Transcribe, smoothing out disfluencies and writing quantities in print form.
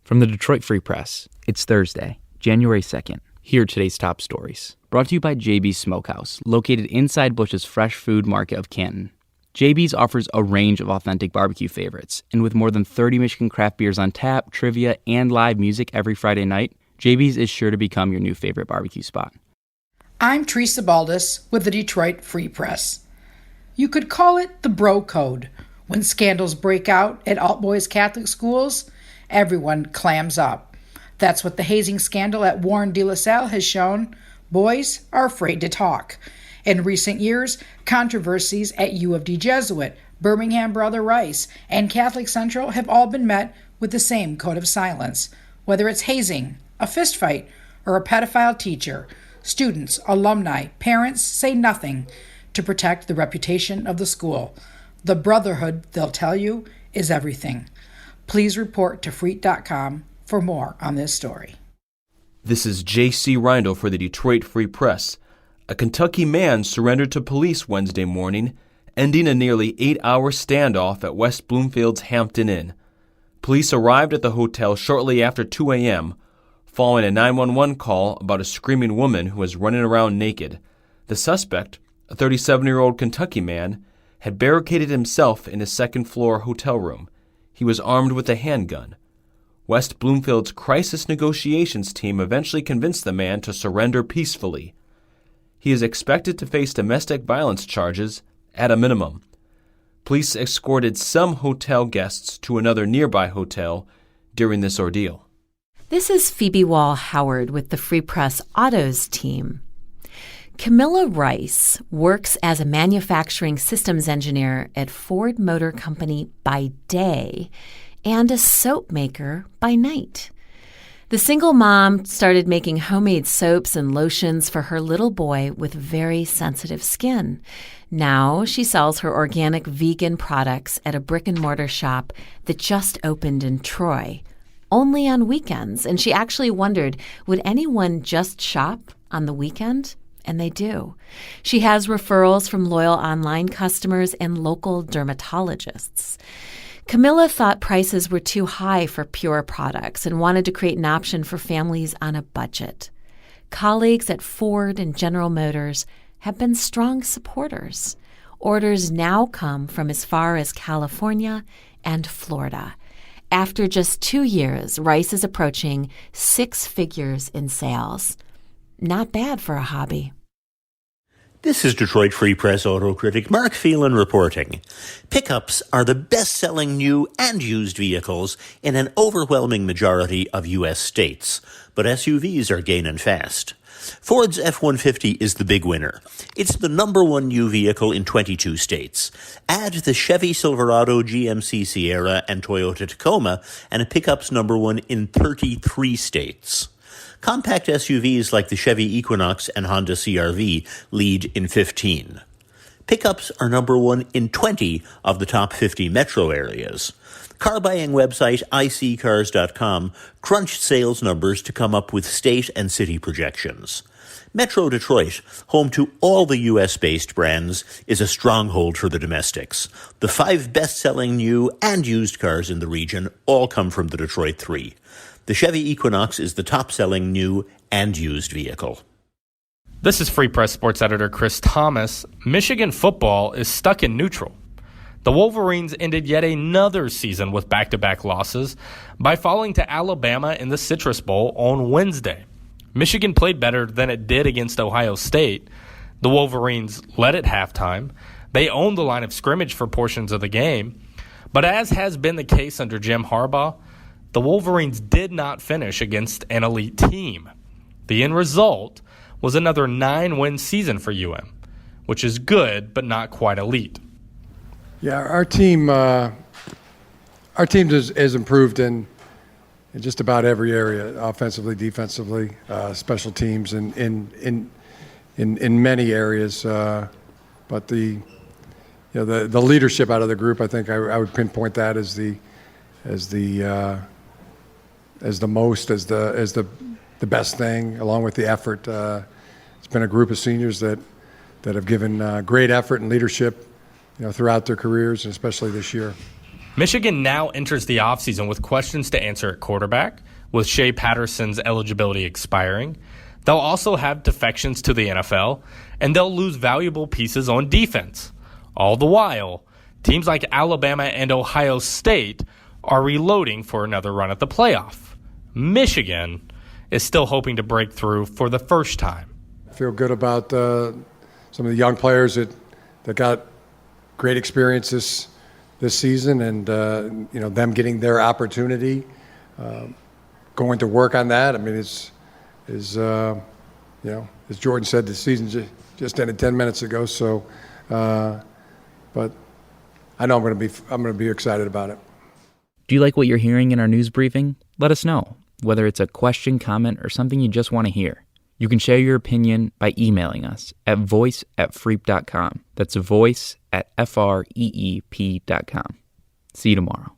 From the Detroit Free Press, it's Thursday, January 2nd. Here are today's top stories. Brought to you by JB's Smokehouse, located inside Bush's Fresh Food Market of Canton. JB's offers a range of authentic barbecue favorites, and with more than 30 Michigan craft beers on tap, trivia, and live music every Friday night, JB's is sure to become your new favorite barbecue spot. I'm Teresa Baldus with the Detroit Free Press. You could call it the bro code. When scandals break out at alt-boys Catholic schools, everyone clams up. That's what the hazing scandal at Warren de La Salle has shown. Boys are afraid to talk. In recent years, controversies at U of D Jesuit, Birmingham Brother Rice, and Catholic Central have all been met with the same code of silence. Whether it's hazing, a fistfight, or a pedophile teacher, students, alumni, parents say nothing to protect the reputation of the school. The brotherhood, they'll tell you, is everything. Please report to Freet.com for more on this story. This is J.C. Reindl for the Detroit Free Press. A Kentucky man surrendered to police Wednesday morning, ending a nearly 8-hour standoff at West Bloomfield's Hampton Inn. Police arrived at the hotel shortly after 2 a.m., following a 911 call about a screaming woman who was running around naked. The suspect, a 37-year-old Kentucky man, had barricaded himself in his second-floor hotel room. He was armed with a handgun. West Bloomfield's crisis negotiations team eventually convinced the man to surrender peacefully. He is expected to face domestic violence charges at a minimum. Police escorted some hotel guests to another nearby hotel during this ordeal. This is Phoebe Wall-Howard with the Free Press Autos team. Camilla Rice works as a manufacturing systems engineer at Ford Motor Company by day and a soap maker by night. The single mom started making homemade soaps and lotions for her little boy with very sensitive skin. Now she sells her organic vegan products at a brick-and-mortar shop that just opened in Troy, only on weekends. And she actually wondered, would anyone just shop on the weekend? And they do. She has referrals from loyal online customers and local dermatologists. Camilla thought prices were too high for pure products and wanted to create an option for families on a budget. Colleagues at Ford and General Motors have been strong supporters. Orders now come from as far as California and Florida. After just 2 years, Rice is approaching 6 figures in sales. Not bad for a hobby. This is Detroit Free Press auto critic Mark Phelan reporting. Pickups are the best-selling new and used vehicles in an overwhelming majority of U.S. states, but SUVs are gaining fast. Ford's F-150 is the big winner. It's the number one new vehicle in 22 states. Add the Chevy Silverado, GMC Sierra, and Toyota Tacoma, and it pickups number one in 33 states. Compact SUVs like the Chevy Equinox and Honda CR-V lead in 15. Pickups are number one in 20 of the top 50 metro areas. Car buying website iSeeCars.com crunched sales numbers to come up with state and city projections. Metro Detroit, home to all the U.S.-based brands, is a stronghold for the domestics. The 5 best-selling new and used cars in the region all come from the Detroit 3. The Chevy Equinox is the top-selling new and used vehicle. This is Free Press Sports Editor Chris Thomas. Michigan football is stuck in neutral. The Wolverines ended yet another season with back-to-back losses by falling to Alabama in the Citrus Bowl on Wednesday. Michigan played better than it did against Ohio State. The Wolverines led at halftime. They owned the line of scrimmage for portions of the game. But as has been the case under Jim Harbaugh, the Wolverines did not finish against an elite team. The end result was another 9-win season for UM, which is good but not quite elite. Yeah, our team has improved in just about every area, offensively, defensively, special teams, in many areas. But the leadership out of the group, I think I would pinpoint that as the best thing, along with the effort. It's been a group of seniors that have given great effort and leadership, throughout their careers, and especially this year. Michigan now enters the offseason with questions to answer at quarterback, with Shea Patterson's eligibility expiring. They'll also have defections to the NFL, and they'll lose valuable pieces on defense. All the while, teams like Alabama and Ohio State are reloading for another run at the playoff. Michigan is still hoping to break through for the first time. I feel good about some of the young players that got great experiences this season, and them getting their opportunity, going to work on that. I mean, as Jordan said, the season just ended 10 minutes ago. So, but I know I'm going to be excited about it. Do you like what you're hearing in our news briefing? Let us know, whether it's a question, comment, or something you just want to hear. You can share your opinion by emailing us at voice@freep.com. That's voice@freep.com. See you tomorrow.